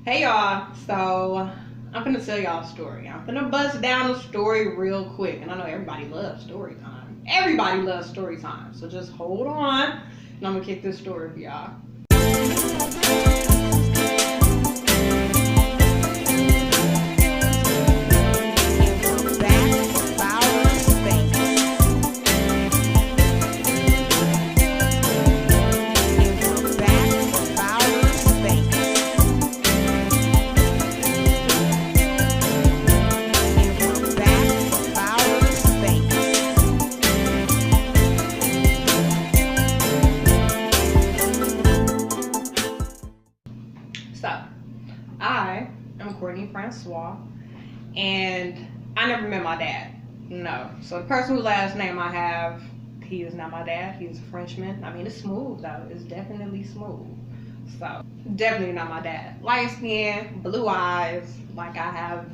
Hey y'all, so I'm gonna tell y'all a story. I'm gonna bust down the story real quick, and I know everybody loves story time. Everybody loves story time, so just hold on, and I'm gonna kick this story for y'all. So, I am Courtney Francois, and I never met my dad. No. So, the person whose last name I have, he is not my dad. He is a Frenchman. I mean, it's smooth, though. It's definitely smooth. So, definitely not my dad. Light skin, blue eyes, like I have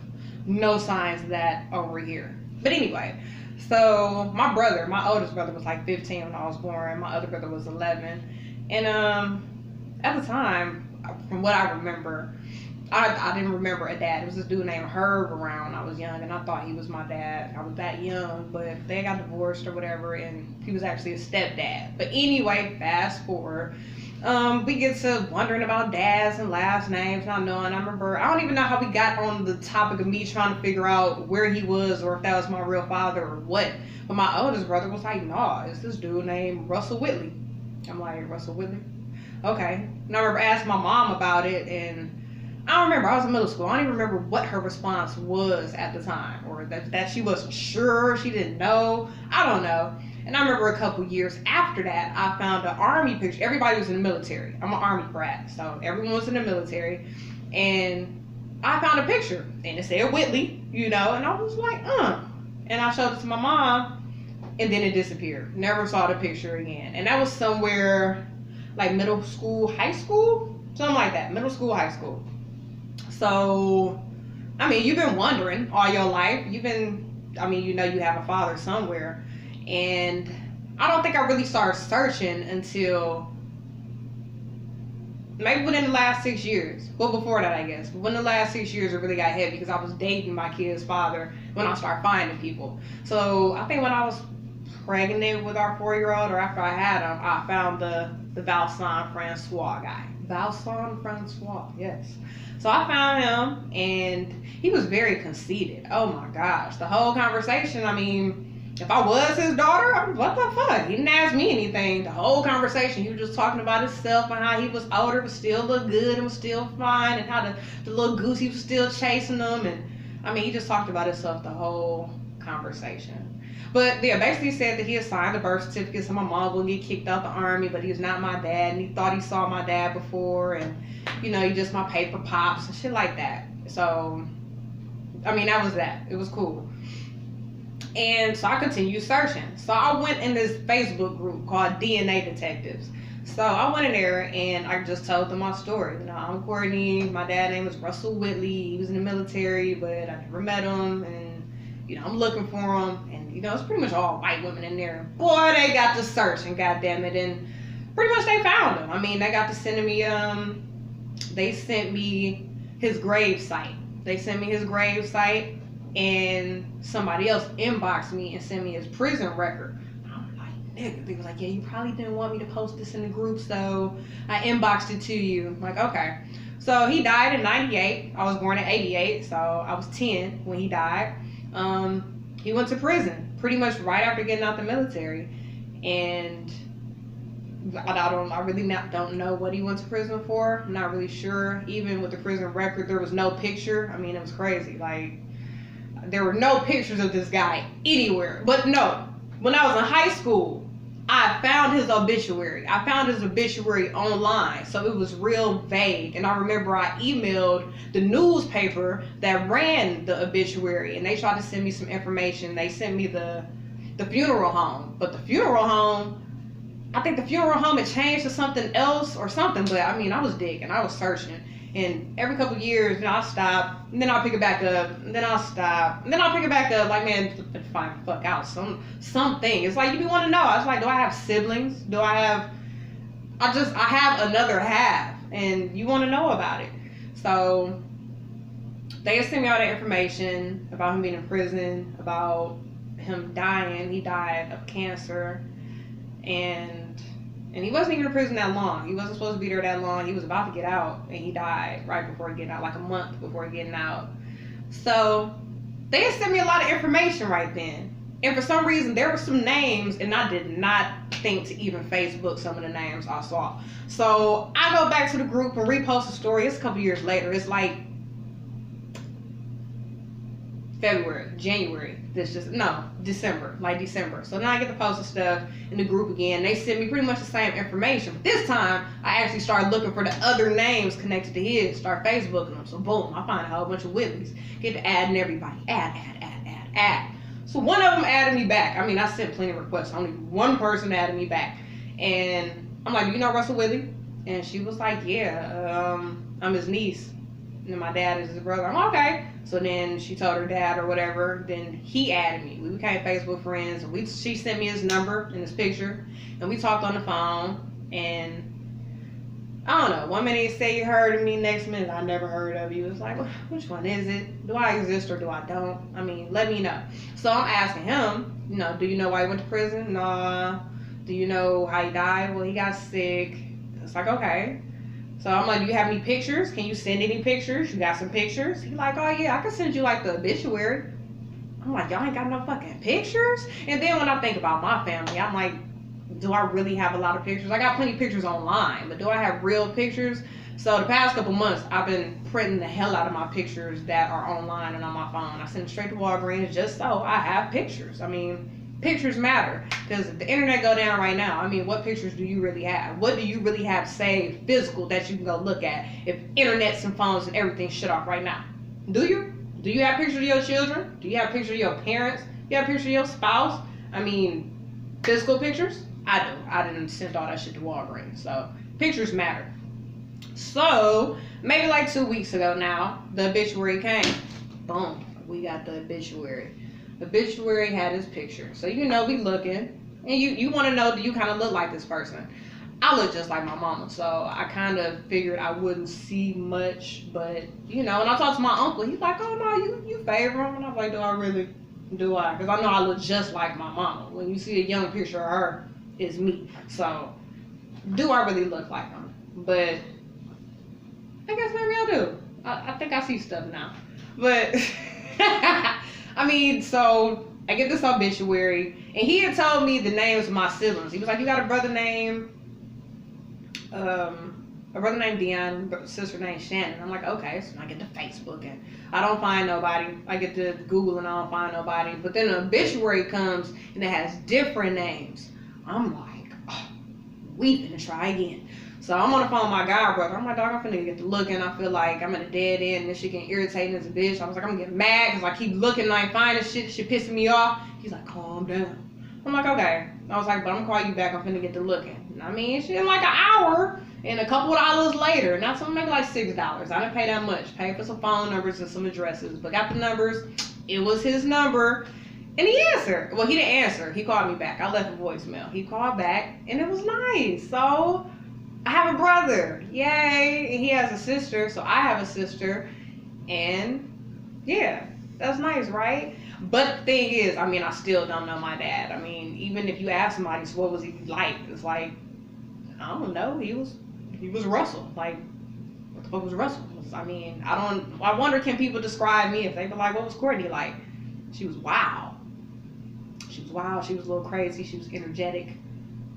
no signs of that over here. But anyway, so my oldest brother was like 15 when I was born. My other brother was 11. And at the time, from what I remember, I didn't remember a dad. It was this dude named Herb around when I was young, and I thought he was my dad. I was that young, but they got divorced or whatever, and he was actually a stepdad. But anyway, fast forward. We get to wondering about dads and last names, not knowing. I don't even know how we got on the topic of me trying to figure out where he was or if that was my real father or what. But my oldest brother was like, nah, it's this dude named Russell Whitley. I'm like, Russell Whitley? Okay. And I remember asking my mom about it, and I don't remember. I was in middle school. I don't even remember what her response was at the time, or that she wasn't sure, she didn't know. I don't know. And I remember a couple years after that, I found an army picture. Everybody was in the military. I'm an army brat, so everyone was in the military. And I found a picture, and it said Whitley, and I was like, And I showed it to my mom, and then it disappeared. Never saw the picture again. And that was somewhere like middle school, high school, something like that. Middle school, high school. So, I mean, you've been wondering all your life. You have a father somewhere. And I don't think I really started searching until maybe within the last 6 years. Well, before that, I guess. But within the last 6 years, it really got heavy because I was dating my kid's father when I started finding people. So I think when I was pregnant with our 4-year-old, or after I had him, I found the Valsan Francois guy. Valsan Francois, yes. So I found him, and he was very conceited. Oh my gosh. The whole conversation, if I was his daughter, what the fuck? He didn't ask me anything. The whole conversation, he was just talking about himself and how he was older but still looked good and was still fine, and how the little goose, he was still chasing them. And he just talked about himself the whole conversation. But yeah, basically said that he had signed the birth certificate so my mom wouldn't get kicked out the army, but he's not my dad, and he thought he saw my dad before, and he just my paper pops and shit like that. So, that was that. It was cool. And so I continued searching. So I went in this Facebook group called DNA Detectives. So I went in there and I just told them my story. I'm Courtney. My dad's name was Russell Whitley. He was in the military, but I never met him. And, I'm looking for him. And, it's pretty much all white women in there. Boy, they got to searching, goddammit. And pretty much they found him. They got to sending me, they sent me his grave site. And somebody else inboxed me and sent me his prison record. I'm like, nigga. They was like, yeah, you probably didn't want me to post this in the group, so I inboxed it to you. I'm like, okay. So he died in 98. I was born in 88, so I was 10 when he died. He went to prison pretty much right after getting out the military. And I really don't know what he went to prison for. I'm not really sure. Even with the prison record, there was no picture. It was crazy. Like, there were no pictures of this guy anywhere. But no, when I was in high school, I found his obituary. I found his obituary online, so it was real vague. And I remember I emailed the newspaper that ran the obituary, and they tried to send me some information. They sent me the funeral home, but the funeral home, I think the funeral home had changed to something else or something. But I was digging, I was searching. And every couple of years, I'll stop, and then I'll pick it back up, and then I'll stop, and then I'll pick it back up. Like, man, find the fuck out something. It's like, you want to know. I was like, do I have siblings? I have another half, and you want to know about it. So they sent me all that information about him being in prison, about him dying. He died of cancer, and he wasn't even in prison that long. He wasn't supposed to be there that long. He was about to get out, and he died right before getting out, like a month before getting out. So they had sent me a lot of information right then. And for some reason, there were some names, and I did not think to even Facebook some of the names I saw. So I go back to the group and repost the story. It's a couple years later. It's like December, like December. So then I get to post the stuff in the group again. They send me pretty much the same information. But this time, I actually started looking for the other names connected to his, start Facebooking them. So boom, I find a whole bunch of Willies. Get to adding everybody. Add. So one of them added me back. I mean, I sent plenty of requests. Only one person added me back. And I'm like, do you know Russell Willie? And she was like, yeah, I'm his niece. And my dad is his brother. I'm like, okay. So then she told her dad or whatever. Then he added me. We became Facebook friends. She sent me his number and his picture. And we talked on the phone. And I don't know. One minute he said you heard of me. Next minute I never heard of you. It's like, which one is it? Do I exist or do I don't? I mean, let me know. So I'm asking him, do you know why he went to prison? Nah. Do you know how he died? Well, he got sick. It's like, okay. So I'm like, do you have any pictures? Can you send any pictures? You got some pictures? He's like, oh yeah, I can send you like the obituary. I'm like, y'all ain't got no fucking pictures? And then when I think about my family, I'm like, do I really have a lot of pictures? I got plenty of pictures online, but do I have real pictures? So the past couple months, I've been printing the hell out of my pictures that are online and on my phone. I send them straight to Walgreens just so I have pictures. I mean, pictures matter, because if the internet go down right now, I mean, what pictures do you really have? What do you really have saved physical that you can go look at if internets and phones and everything shut off right now? Do you? Do you have pictures of your children? Do you have pictures of your parents? Do you have pictures of your spouse? I mean, physical pictures? I do. I didn't send all that shit to Walgreens. So pictures matter. So maybe like 2 weeks ago now, the obituary came. Boom. We got the obituary. The obituary had his picture. So we looking. And you want to know, do you kind of look like this person? I look just like my mama. So I kind of figured I wouldn't see much. But, and I talked to my uncle. He's like, oh no, you favor him. And I'm like, do I really? Do I? Because I know I look just like my mama. When you see a young picture of her, it's me. So do I really look like him? But I guess maybe I do. I think I see stuff now. But I mean, so I get this obituary, and he had told me the names of my siblings. He was like, you got a brother named Dion, a sister named Shannon. I'm like, okay. So I get to Facebook, and I don't find nobody. I get to Google, and I don't find nobody. But then the obituary comes, and it has different names. I'm like, oh, we finna try again. So I'm on the phone with my god brother. I'm like, dog, I'm finna get to looking. I feel like I'm at a dead end, and this shit getting irritating as a bitch. I was like, I'm getting mad because I keep looking and I ain't finding shit. Shit pissing me off. He's like, calm down. I'm like, okay. I was like, but I'm gonna call you back. I'm finna get to looking. I mean, shit, in like an hour and a couple of dollars later. Not something maybe like $6. I didn't pay that much. Paid for some phone numbers and some addresses, but got the numbers. It was his number. And he answered. Well, he didn't answer. He called me back. I left a voicemail. He called back, and it was nice. So I have a brother. Yay. And he has a sister, so I have a sister. And yeah, that's nice, right? But the thing is, I mean, I still don't know my dad. I mean, even if you ask somebody, so what was he like? It's like, I don't know. He was Russell. Like, what the fuck was Russell? I mean, I wonder, can people describe me if they be like, what was Courtney like? She was wild. She was wild. She was a little crazy. She was energetic.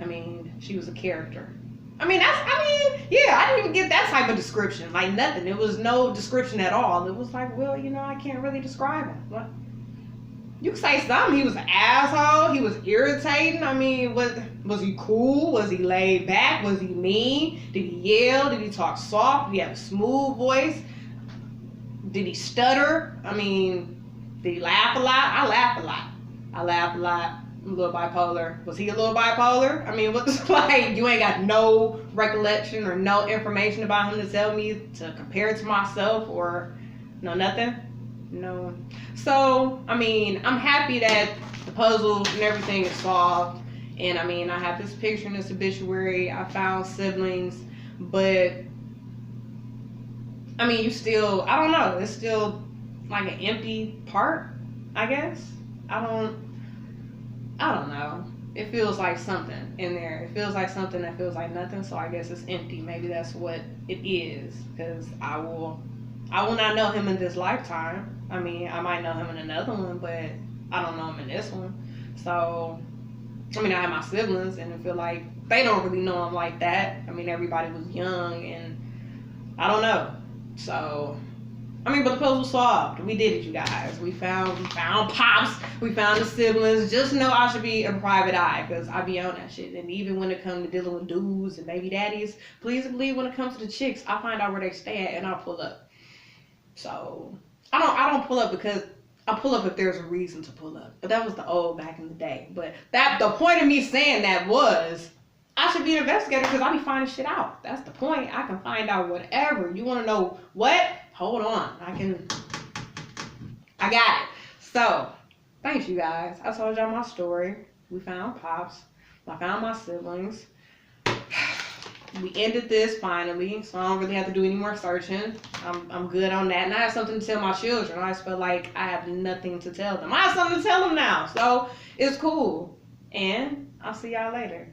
I mean, she was a character. I didn't even get that type of description. Like, nothing. It was no description at all. It was like, well, I can't really describe him. What? You could say something. He was an asshole. He was irritating. I mean, was he cool? Was he laid back? Was he mean? Did he yell? Did he talk soft? Did he have a smooth voice? Did he stutter? I mean, did he laugh a lot? I laugh a lot. I'm a little bipolar. Was he a little bipolar? I mean, what the like? You ain't got no recollection or no information about him to tell me to compare it to myself or no nothing? No. So, I mean, I'm happy that the puzzle and everything is solved. And I mean, I have this picture in this obituary. I found siblings, but I mean, you still, I don't know, it's still like an empty part, I guess. I don't, I don't know. It feels like something in there. It feels like something that feels like nothing. So I guess it's empty. Maybe that's what it is. Because I will not know him in this lifetime. I mean, I might know him in another one, but I don't know him in this one. So, I mean, I have my siblings, and I feel like they don't really know him like that. I mean, everybody was young, and I don't know. So, I mean, but the puzzle was solved. We did it, you guys. We found pops. We found the siblings. Just know I should be a private eye because I be on that shit. And even when it comes to dealing with dudes and baby daddies, please believe when it comes to the chicks, I find out where they stay at and I pull up. So I don't pull up because I pull up if there's a reason to pull up. But that was the old back in the day. But the point of me saying that was I should be an investigator because I be finding shit out. That's the point. I can find out whatever. You want to know what? Hold on. I got it. So, thanks you guys. I told y'all my story. We found Pops. I found my siblings. We ended this finally, so I don't really have to do any more searching. I'm good on that. And I have something to tell my children. I just feel like I have nothing to tell them. I have something to tell them now. So, it's cool. And I'll see y'all later.